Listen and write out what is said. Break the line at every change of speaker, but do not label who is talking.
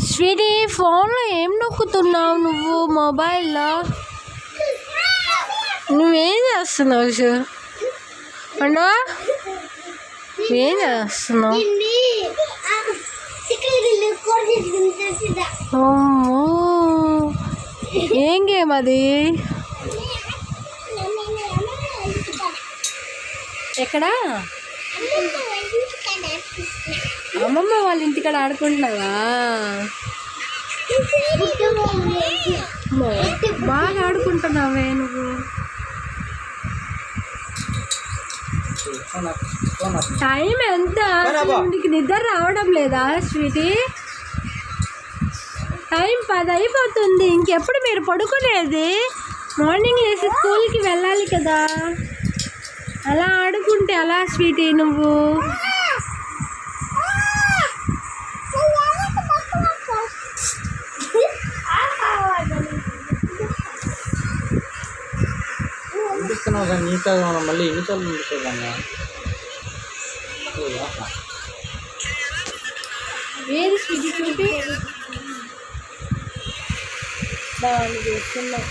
Sweety, ఫోన్లో ఏం నొక్కుతున్నావు నువ్వు? మొబైల్లో నువ్వేం చేస్తున్నావు? అండో ఏం చేస్తున్నావు? ఏం గేమ్ అది? ఎక్కడా? అమ్మమ్మ వాళ్ళ ఇంటికాడ ఆడుకుంటున్నావా? బాగా ఆడుకుంటున్నావే నువ్వు. టైం ఎంత? నీకు నిద్ర రావడం లేదా స్వీటీ? టైం 10 అయిపోతుంది. ఇంకెప్పుడు మీరు పడుకునేది? మార్నింగ్ లేచి స్కూల్కి వెళ్ళాలి కదా. అలా ఆడుకుంటే అలా స్వీటీ నువ్వు.
మళ్ళీ ఎన్నిసార్లు పంపిస్తాను?
ఏది స్వీటీ? చూపి బాగా చేస్తున్నావు.